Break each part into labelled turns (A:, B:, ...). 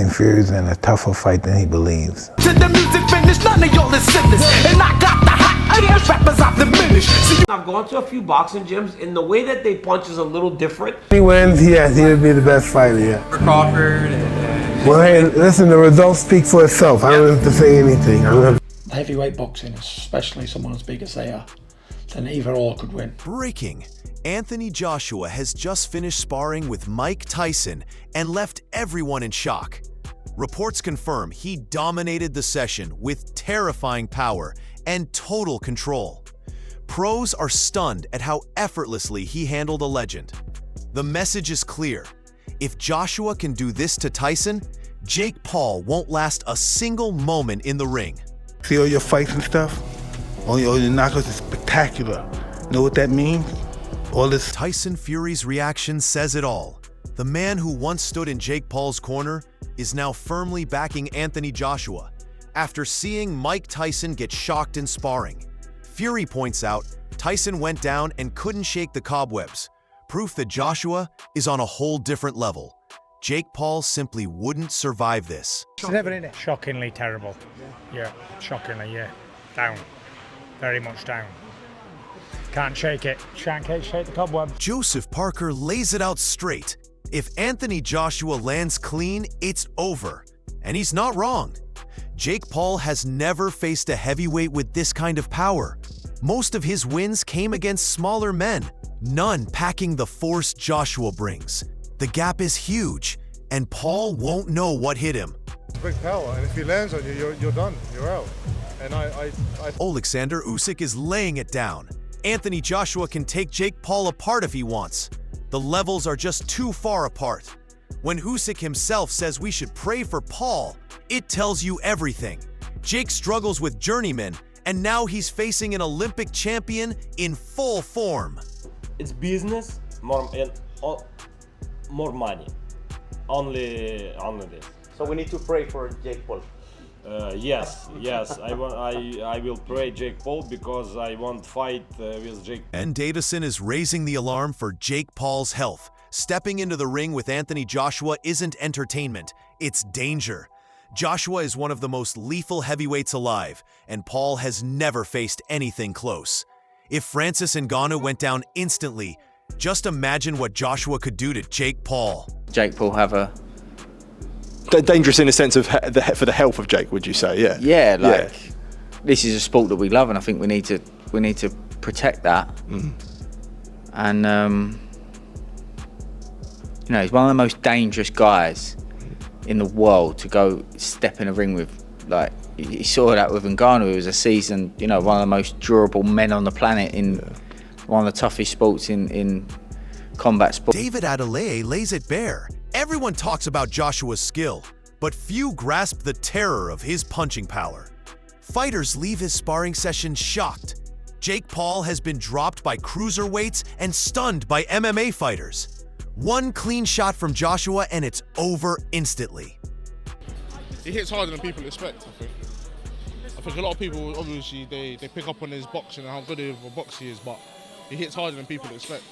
A: Fury's in a tougher fight than he believes.
B: To the music finish, none of y'all is sinless. And I got the hot ass rappers I've diminished. See, I've gone to a few boxing gyms, and the way that they punch is a little different.
A: He wins, yes, he would be the best fighter, yeah.
C: Crawford and
A: Well, hey, listen, the results speak for itself. I don't have to say anything.
D: Heavyweight boxing, especially someone as big as they are, then either or could win.
E: Breaking. Anthony Joshua has just finished sparring with Mike Tyson and left everyone in shock. Reports confirm he dominated the session with terrifying power and total control. Pros are stunned at how effortlessly he handled a legend. The message is clear. If Joshua can do this to Tyson, Jake Paul won't last a single moment in the ring.
A: See all your fights and stuff? All your knockouts is spectacular. Know what that means? All this.
E: Tyson Fury's reaction says it all. The man who once stood in Jake Paul's corner is now firmly backing Anthony Joshua after seeing Mike Tyson get shocked in sparring. Fury points out Tyson went down and couldn't shake the cobwebs, proof that Joshua is on a whole different level. Jake Paul simply wouldn't survive this.
F: Shockingly terrible. Yeah, shockingly, yeah. Down. Very much down. Can't shake it. Can't shake the cobweb.
E: Joseph Parker lays it out straight. If Anthony Joshua lands clean, it's over. And he's not wrong. Jake Paul has never faced a heavyweight with this kind of power. Most of his wins came against smaller men, none packing the force Joshua brings. The gap is huge, and Paul won't know what hit him.
G: Big power, and if he lands on you, you're done. You're out. And
E: Alexander Usyk is laying it down. Anthony Joshua can take Jake Paul apart if he wants. The levels are just too far apart. When Usyk himself says we should pray for Paul, it tells you everything. Jake struggles with journeymen, and now he's facing an Olympic champion in full form.
H: It's business, more money. Only this.
I: So we need to pray for Jake Paul.
H: Yes. I will pray Jake Paul because I want fight with Jake.
E: And Davison is raising the alarm for Jake Paul's health. Stepping into the ring with Anthony Joshua isn't entertainment, it's danger. Joshua is one of the most lethal heavyweights alive, and Paul has never faced anything close. If Francis Ngannou went down instantly, just imagine what Joshua could do to Jake Paul.
J: Jake Paul have a...
K: Dangerous in the sense of for the health of Jake, would you say? Yeah.
J: Yeah, this is a sport that we love, and I think we need to protect that. And you know, he's one of the most dangerous guys in the world to go step in a ring with. Like, you saw that with Ngannou, who was a seasoned, you know, one of the most durable men on the planet in one of the toughest sports in combat sport.
E: David Adeleye lays it bare. Everyone talks about Joshua's skill, but few grasp the terror of his punching power. Fighters leave his sparring session shocked. Jake Paul has been dropped by cruiserweights and stunned by MMA fighters. One clean shot from Joshua and it's over instantly.
G: he hits harder than people expect, I think a lot of people, obviously, they pick up on his boxing and how good of a boxer he is, but he hits harder than people expect.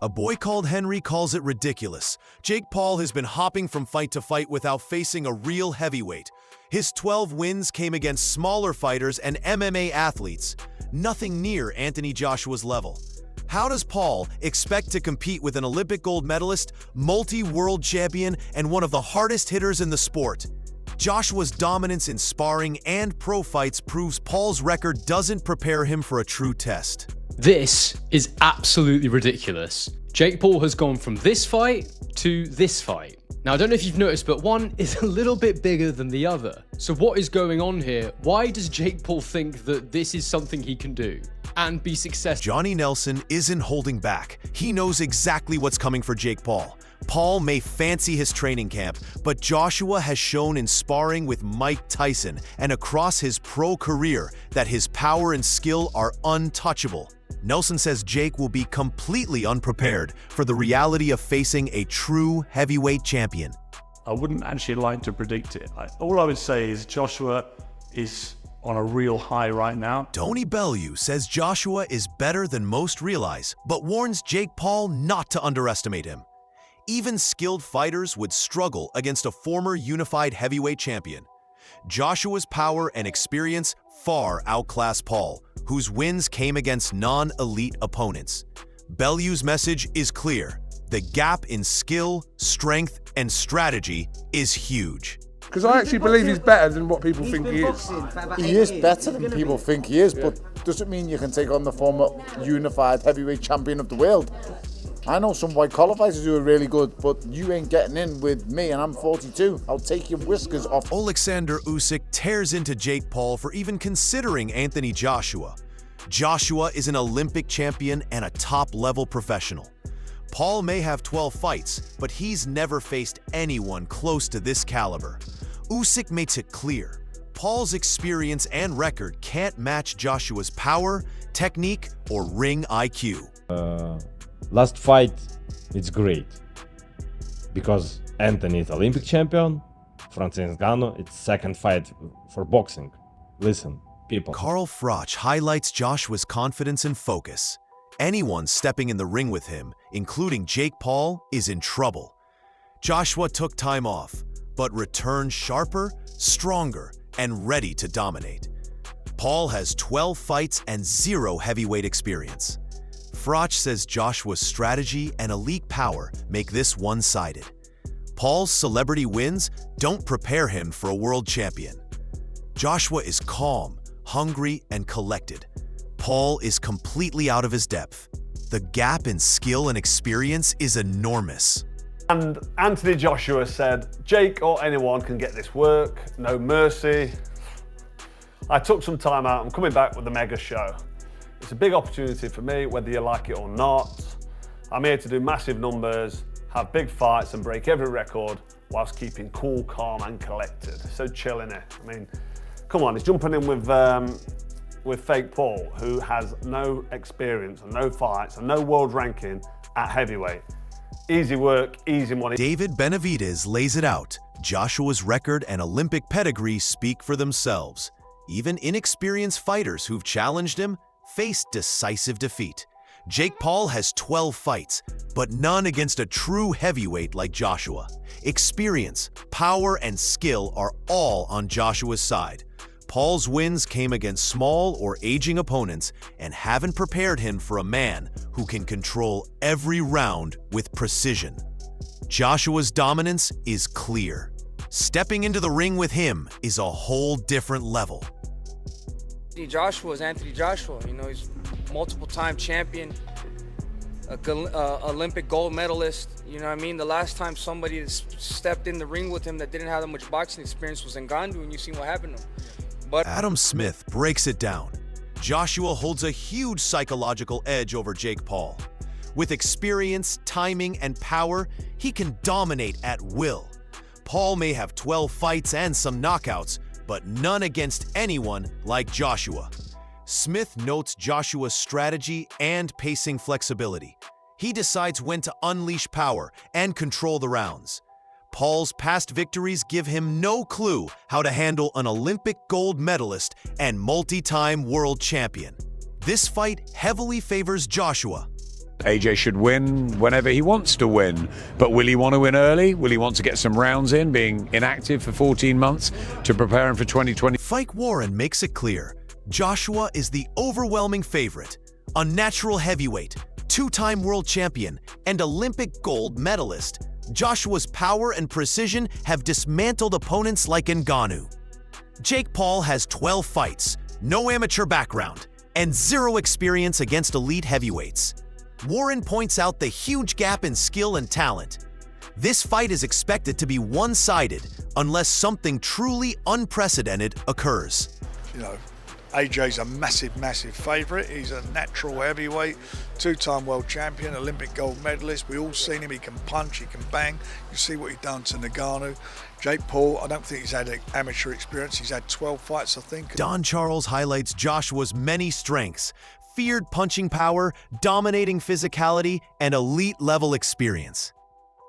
E: A boy called Henry calls it ridiculous. Jake Paul has been hopping from fight to fight without facing a real heavyweight. His 12 wins came against smaller fighters and MMA athletes, nothing near Anthony Joshua's level. How does Paul expect to compete with an Olympic gold medalist, multi-world champion, and one of the hardest hitters in the sport? Joshua's dominance in sparring and pro fights proves Paul's record doesn't prepare him for a true test.
L: This is absolutely ridiculous. Jake Paul has gone from this fight to this fight. Now, I don't know if you've noticed, but one is a little bit bigger than the other. So what is going on here? Why does Jake Paul think that this is something he can do and be successful?
E: Johnny Nelson isn't holding back. He knows exactly what's coming for Jake Paul. Paul may fancy his training camp, but Joshua has shown in sparring with Mike Tyson and across his pro career that his power and skill are untouchable. Nelson says Jake will be completely unprepared for the reality of facing a true heavyweight champion.
M: I wouldn't actually like to predict it. All I would say is Joshua is on a real high right now.
E: Tony Bellew says Joshua is better than most realize, but warns Jake Paul not to underestimate him. Even skilled fighters would struggle against a former unified heavyweight champion. Joshua's power and experience far outclass Paul, whose wins came against non-elite opponents. Bellew's message is clear. The gap in skill, strength, and strategy is huge.
N: Because I actually believe he's better than what people think he is.
O: He is better than people think he is, but doesn't mean you can take on the former unified heavyweight champion of the world. I know some white collar fighters who are really good, but you ain't getting in with me, and I'm 42. I'll take your whiskers off.
E: Alexander Usyk tears into Jake Paul for even considering Anthony Joshua. Joshua is an Olympic champion and a top-level professional. Paul may have 12 fights, but he's never faced anyone close to this caliber. Usyk makes it clear. Paul's experience and record can't match Joshua's power, technique, or ring IQ.
H: Last fight, it's great. Because Anthony is Olympic champion, Francis Ngannou, it's second fight for boxing. Listen, people.
E: Carl Froch highlights Joshua's confidence and focus. Anyone stepping in the ring with him, including Jake Paul, is in trouble. Joshua took time off, but returned sharper, stronger, and ready to dominate. Paul has 12 fights and 0 heavyweight experience. Froch says Joshua's strategy and elite power make this one-sided. Paul's celebrity wins don't prepare him for a world champion. Joshua is calm, hungry, and collected. Paul is completely out of his depth. The gap in skill and experience is enormous.
P: And Anthony Joshua said, Jake or anyone can get this work, no mercy. I took some time out, I'm coming back with the mega show. It's a big opportunity for me, whether you like it or not. I'm here to do massive numbers, have big fights and break every record whilst keeping cool, calm and collected. So chill in it. I mean, come on, he's jumping in with fake Paul, who has no experience and no fights and no world ranking at heavyweight. Easy work, easy money.
E: David Benavidez lays it out. Joshua's record and Olympic pedigree speak for themselves. Even inexperienced fighters who've challenged him faced decisive defeat. Jake Paul has 12 fights, but none against a true heavyweight like Joshua. Experience, power, and skill are all on Joshua's side. Paul's wins came against small or aging opponents and haven't prepared him for a man who can control every round with precision. Joshua's dominance is clear. Stepping into the ring with him is a whole different level.
Q: Joshua is Anthony Joshua. You know, he's multiple-time champion, Olympic gold medalist. You know what I mean? The last time somebody stepped in the ring with him that didn't have that much boxing experience was Ngannou, and you seen what happened to him. But
E: Adam Smith breaks it down. Joshua holds a huge psychological edge over Jake Paul. With experience, timing, and power, he can dominate at will. Paul may have 12 fights and some knockouts, but none against anyone like Joshua. Smith notes Joshua's strategy and pacing flexibility. He decides when to unleash power and control the rounds. Paul's past victories give him no clue how to handle an Olympic gold medalist and multi-time world champion. This fight heavily favors Joshua.
R: AJ should win whenever he wants to win, but will he want to win early? Will he want to get some rounds in, being inactive for 14 months to prepare him for 2020?
E: Mike Warren makes it clear, Joshua is the overwhelming favorite, a natural heavyweight, 2-time world champion, and Olympic gold medalist. Joshua's power and precision have dismantled opponents like Ngannou. Jake Paul has 12 fights, no amateur background, and 0 experience against elite heavyweights. Warren points out the huge gap in skill and talent. This fight is expected to be one-sided unless something truly unprecedented occurs.
S: You know, AJ's a massive, massive favourite. He's a natural heavyweight, 2-time world champion, Olympic gold medalist. We all seen him. He can punch, he can bang. You see what he done to Ngannou. Jake Paul, I don't think he's had amateur experience. He's had 12 fights, I think.
E: Don Charles highlights Joshua's many strengths: feared punching power, dominating physicality, and elite-level experience.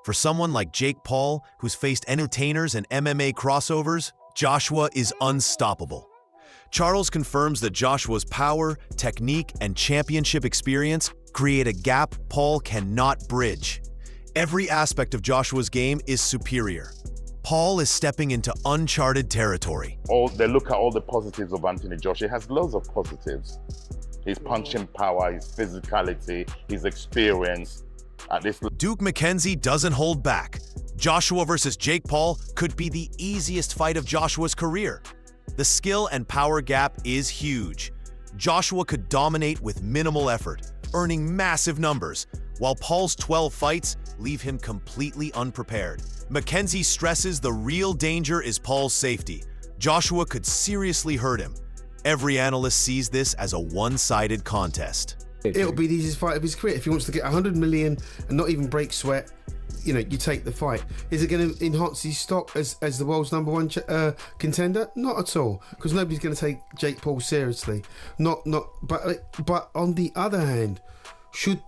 E: For someone like Jake Paul, who's faced entertainers and MMA crossovers, Joshua is unstoppable. Charles confirms that Joshua's power, technique, and championship experience create a gap Paul cannot bridge. Every aspect of Joshua's game is superior. Paul is stepping into uncharted territory.
T: They look at all the positives of Anthony Joshua. He has loads of positives. His punching power, his physicality, his experience.
E: Duke McKenzie doesn't hold back. Joshua versus Jake Paul could be the easiest fight of Joshua's career. The skill and power gap is huge. Joshua could dominate with minimal effort, earning massive numbers, while Paul's 12 fights leave him completely unprepared. McKenzie stresses the real danger is Paul's safety. Joshua could seriously hurt him. Every analyst sees this as a one-sided contest.
U: It'll be the easiest fight of his career. If he wants to get 100 million and not even break sweat, you know, you take the fight. Is it going to enhance his stock as the world's #1 contender? Not at all, because nobody's going to take Jake Paul seriously. But on the other hand, should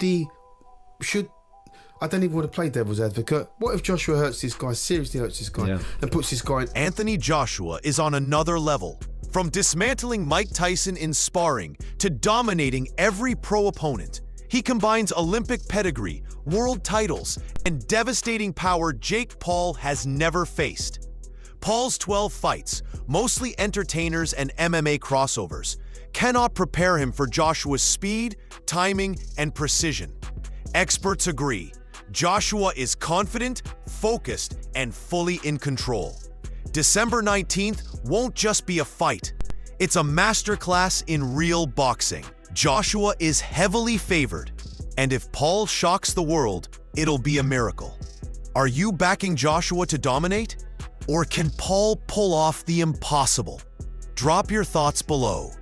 U: I don't even want to play devil's advocate. What if Joshua hurts this guy, seriously hurts this guy, and puts this guy in...
E: Anthony Joshua is on another level. From dismantling Mike Tyson in sparring to dominating every pro opponent, he combines Olympic pedigree, world titles, and devastating power Jake Paul has never faced. Paul's 12 fights, mostly entertainers and MMA crossovers, cannot prepare him for Joshua's speed, timing, and precision. Experts agree. Joshua is confident, focused, and fully in control. December 19th won't just be a fight. It's a masterclass in real boxing. Joshua is heavily favored, and if Paul shocks the world, it'll be a miracle. Are you backing Joshua to dominate? Or can Paul pull off the impossible? Drop your thoughts below.